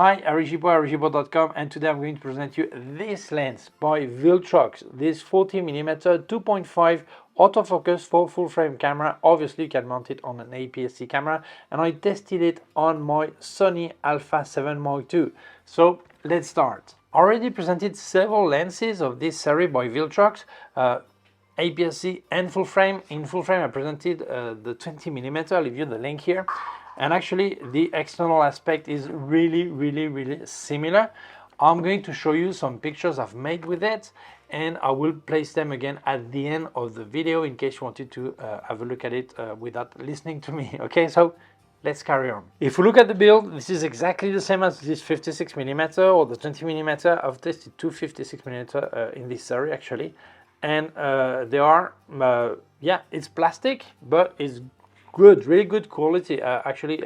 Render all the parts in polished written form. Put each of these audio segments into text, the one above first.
Hi, Gibaud, and today I'm going to present you this lens by Viltrox, this 40mm 2.5 autofocus for full frame camera. Obviously you can mount it on an APS-C camera, and I tested it on my Sony Alpha 7 Mark II. So let's start. I already presented several lenses of this series by Viltrox, APS-C and full frame. In full frame I presented the 20mm, I'll leave you the link here. And actually the external aspect is really similar. I'm going to show you some pictures I've made with it, and I will place them again at the end of the video in case you wanted to have a look at it without listening to me. Okay, so let's carry on. If we look at the build, this is exactly the same as this 56mm or the 20mm. I've tested two 56mm in this series actually, and they are, yeah, it's plastic, but it's good, really good quality. Actually,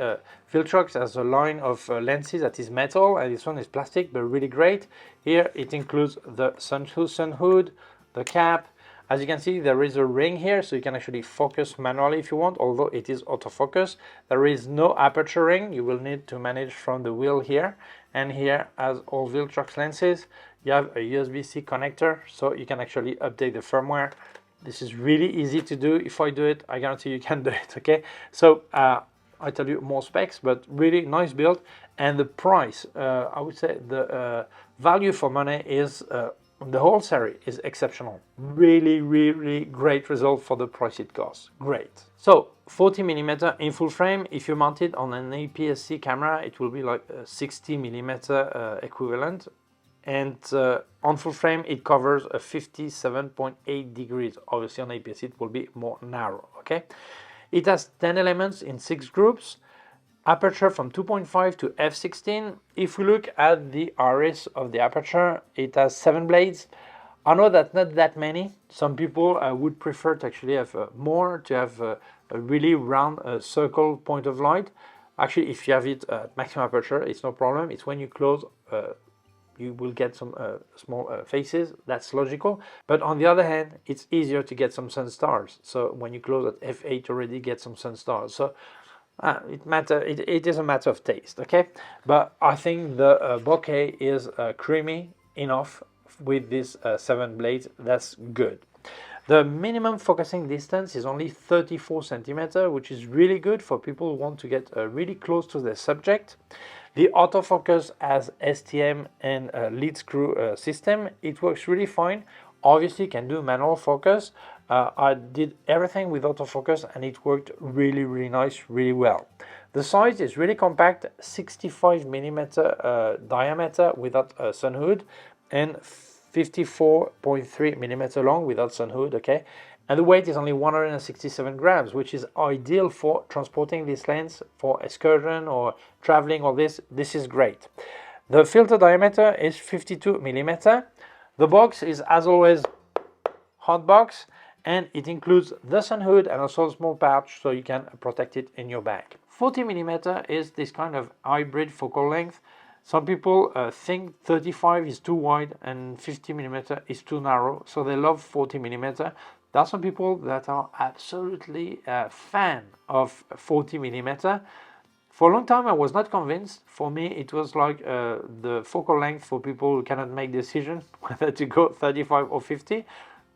Viltrox has a line of lenses that is metal, and this one is plastic, but really great. Here it includes the sun hood, the cap. As you can see, there is a ring here, so you can actually focus manually if you want, although it is autofocus. There is no aperture ring. You will need to manage from the wheel here. And here, as all Viltrox lenses, you have a USB-C connector, so you can actually update the firmware. This is really easy to do. If I do it, I guarantee you can do it. Okay, so I tell you more specs, but really nice build. And the price, I would say the value for money is the whole series is exceptional. Really great result for the price it costs. Great. So 40mm in full frame. If you mount it on an APS-C camera, it will be like a 60mm equivalent. And on full frame it covers a 57.8 degrees. Obviously on APS it will be more narrow. Okay, it has 10 elements in 6 groups, aperture from 2.5 to f16. If we look at the iris of the aperture, it has 7 blades. I know that's not that many. Some people would prefer to actually have more, to have a really round circle point of light. Actually, if you have it at maximum aperture, it's no problem. It's when you close you will get some small faces. That's logical. But on the other hand, it's easier to get some sun stars. So when you close at f8, already get some sun stars. So it is a matter of taste, okay? But I think the bokeh is creamy enough with these 7 blades. That's good. The minimum focusing distance is only 34 centimeters, which is really good for people who want to get really close to their subject. The autofocus has STM and lead screw system. It works really fine. Obviously, you can do manual focus. I did everything with autofocus, and it worked really nice, really well. The size is really compact, 65mm diameter without a sun hood, and 54.3mm long without sun hood. Okay, and the weight is only 167 grams, which is ideal for transporting this lens for excursion or traveling. Or this is great. The filter diameter is 52mm. The box is, as always, hot box, and it includes the sun hood and also a small pouch so you can protect it in your bag. 40mm is this kind of hybrid focal length. Some people think 35 is too wide and 50mm is too narrow, so they love 40mm. There are some people that are absolutely a fan of 40mm. For a long time I was not convinced. For me it was like the focal length for people who cannot make decisions whether to go 35 or 50.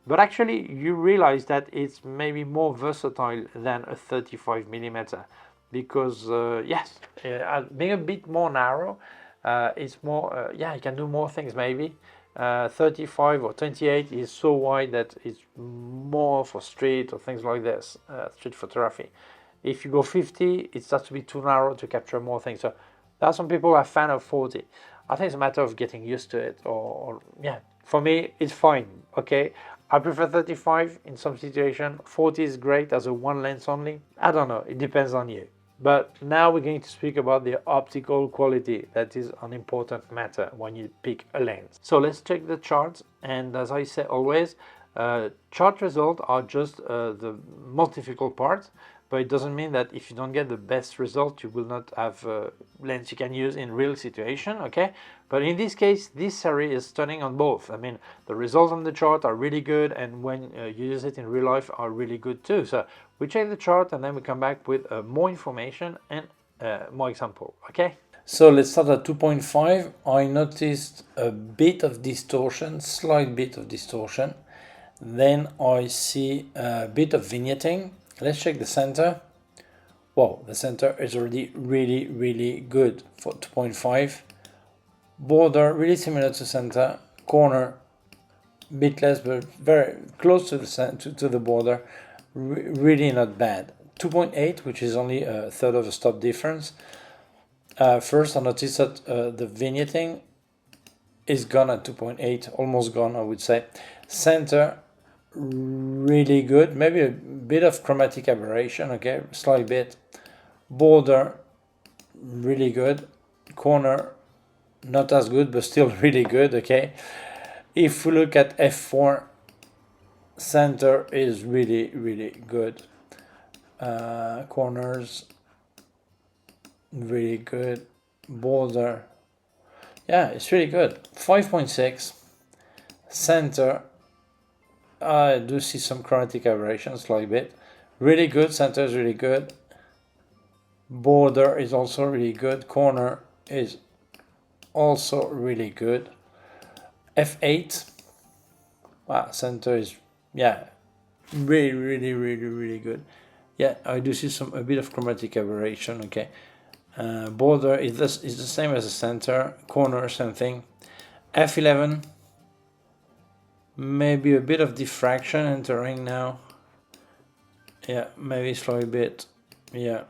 But actually you realize that it's maybe more versatile than a 35mm, because yes, being a bit more narrow, it's more, yeah, you can do more things maybe. 35 or 28 is so wide that it's more for street or things like this, street photography. If you go 50, it starts to be too narrow to capture more things. So there are some people who are fan of 40. I think it's a matter of getting used to it, or yeah, for me it's fine. Okay, I prefer 35 in some situation. 40 is great as a one lens only. I don't know, it depends on you. But now we're going to speak about the optical quality. That is an important matter when you pick a lens. So let's check the charts. And as I say always, chart results are just the most difficult part. But it doesn't mean that if you don't get the best result, you will not have a lens you can use in real situation, okay? But in this case, this series is stunning on both. I mean, the results on the chart are really good, and when you use it in real life are really good too. So we check the chart and then we come back with more information and more example, okay? So let's start at 2.5. I noticed a bit of distortion, slight bit of distortion. Then I see a bit of vignetting. Let's check the center. Wow, the center is already really good for 2.5. Border really similar to center. Corner bit less, but very close to the border. Really not bad. 2.8, which is only a third of a stop difference. First, I noticed that the vignetting is gone at 2.8, almost gone, I would say. Center, really good. Maybe a bit of chromatic aberration, okay, slight bit. Border, really good. Corner, not as good, but still really good, okay. If we look at f4, center is really good. Corners, really good. Border, yeah, it's really good. 5.6. Center, I do see some chromatic aberrations, slight bit. Really good. Center is really good. Border is also really good. Corner is also really good. F8. Wow, center is, yeah, really good. Yeah, I do see a bit of chromatic aberration. Okay. Border is the same as the center. Corner, same thing. F11. Maybe a bit of diffraction entering now. Yeah, maybe slightly bit. Yeah.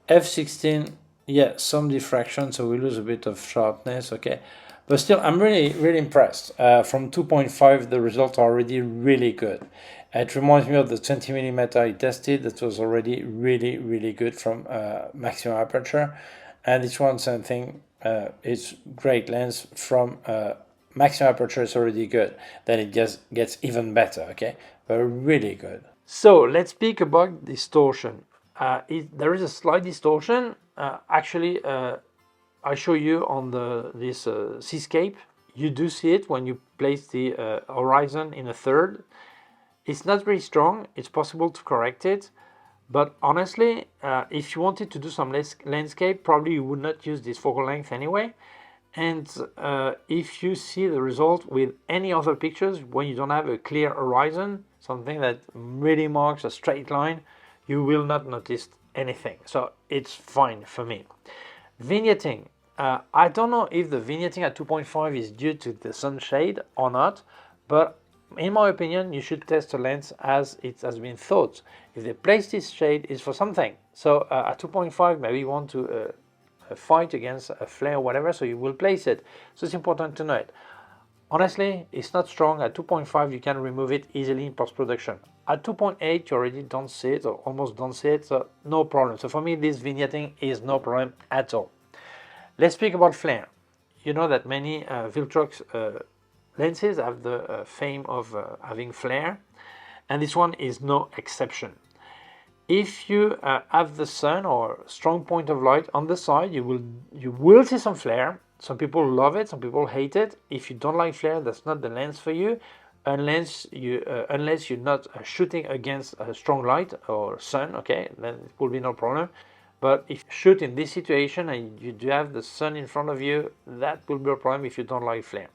F16, yeah, some diffraction, so we lose a bit of sharpness, okay. But still, I'm really impressed. From 2.5, the results are already really good. It reminds me of the 20mm I tested. That was already really good from maximum aperture. And this one, same thing. It's great lens from maximum aperture is already good. Then it gets even better, okay. But really good. So let's speak about distortion. There is a slight distortion. Actually, I show you on this seascape. You do see it when you place the horizon in a third. It's not very strong. It's possible to correct it. But honestly, if you wanted to do some landscape, probably you would not use this focal length anyway. And if you see the result with any other pictures, when you don't have a clear horizon, something that really marks a straight line, you will not notice anything. So it's fine for me. Vignetting. I don't know if the vignetting at 2.5 is due to the sunshade or not, but in my opinion, you should test the lens as it has been thought. If they place this shade, is for something. So at 2.5, maybe you want to fight against a flare or whatever, so you will place it. So it's important to know it. Honestly, it's not strong. At 2.5, you can remove it easily in post-production. At 2.8, you already don't see it, or almost don't see it, so no problem. So for me, this vignetting is no problem at all. Let's speak about flare. You know that many Viltrox lenses have the fame of having flare, and this one is no exception. If you have the sun or strong point of light on the side, you will see some flare. Some people love it, some people hate it. If you don't like flare, that's not the lens for you, unless you're not shooting against a strong light or sun. Okay, then it will be no problem. But if you shoot in this situation and you do have the sun in front of you, that will be a problem if you don't like flare.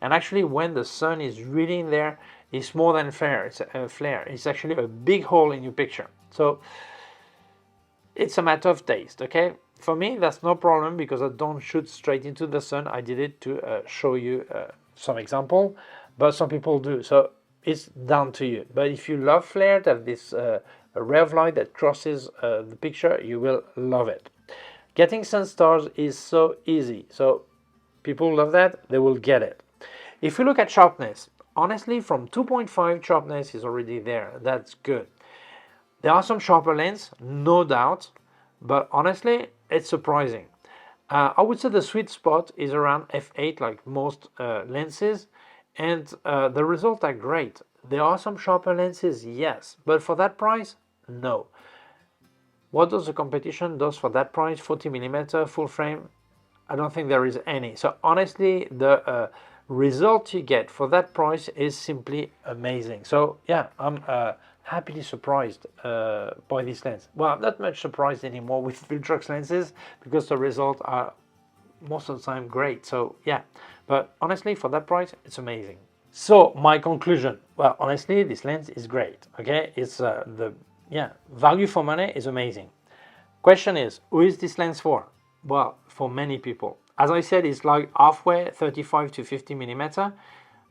And actually, when the sun is really in there, it's more than flare. It's actually a big hole in your picture. So it's a matter of taste, okay? For me, that's no problem because I don't shoot straight into the sun. I did it to show you some example, but some people do. So it's down to you. But if you love flare, to have this a ray of light that crosses the picture, you will love it. Getting sun stars is so easy. So people love that, they will get it. If we look at sharpness, honestly, from 2.5, sharpness is already there. That's good. There are some sharper lenses, no doubt, but honestly, it's surprising. I would say the sweet spot is around f8, like most lenses, and the results are great. There are some sharper lenses, yes, but for that price, no. What does the competition do for that price? 40mm full frame? I don't think there is any. So honestly, the result you get for that price is simply amazing. So yeah, I'm happily surprised by this lens. Well, I'm not much surprised anymore with Viltrox lenses because the results are most of the time great. So yeah, but honestly, for that price, it's amazing. So my conclusion, well, honestly, this lens is great. Okay, it's value for money is amazing. Question is, who is this lens for? Well, for many people. As I said, it's like halfway 35 to 50 millimeter,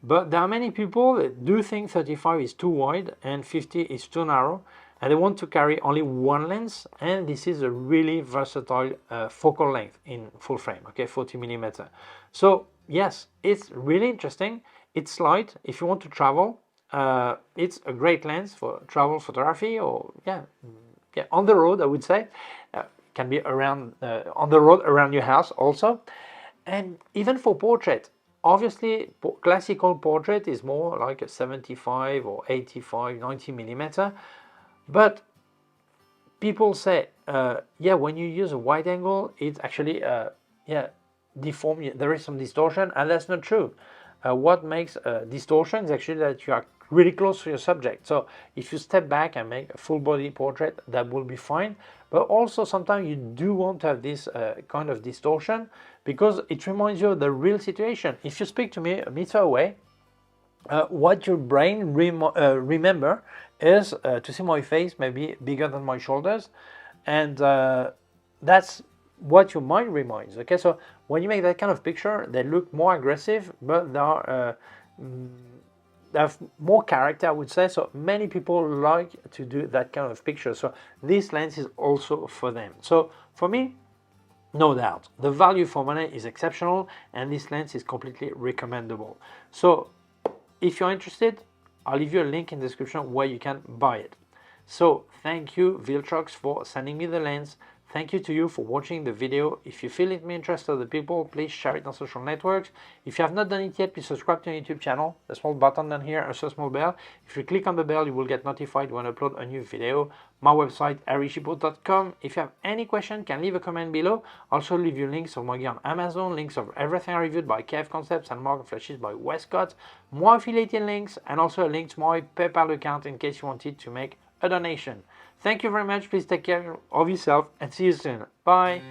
but there are many people that do think 35 is too wide and 50 is too narrow, and they want to carry only one lens, and this is a really versatile focal length in full frame, okay, 40 millimeter. So yes, it's really interesting. It's light. If you want to travel, it's a great lens for travel photography, or on the road, I would say. Can be around on the road around your house also, and even for portrait. Obviously, classical portrait is more like a 75 or 85, 90 millimeter, but people say, yeah, when you use a wide angle, it's actually deform. There is some distortion, and that's not true. What makes distortion is actually that you are really close to your subject. So if you step back and make a full body portrait, that will be fine. But also sometimes you do want to have this kind of distortion because it reminds you of the real situation. If you speak to me a meter away, what your brain remember is to see my face maybe bigger than my shoulders, and that's what your mind reminds. Okay, so when you make that kind of picture, they look more aggressive, but they have more character, I would say. So many people like to do that kind of picture. So this lens is also for them. So for me, no doubt, the value for money is exceptional, and this lens is completely recommendable. So if you're interested, I'll leave you a link in the description where you can buy it. So thank you, Viltrox, for sending me the lens. Thank you to you for watching the video. If you feel it may interest other people, please share it on social networks. If you have not done it yet, please subscribe to our YouTube channel. The small button down here, also a small bell. If you click on the bell, you will get notified when I upload a new video. My website, gibaud.com. If you have any question, can leave a comment below. Also leave you links of my gear on Amazon, links of everything I reviewed by K&F Concept, Sandmarc, Flashes by Westcott, more affiliated links, and also a link to my PayPal account in case you wanted to make a donation. Thank you very much. Please take care of yourself and see you soon. Bye.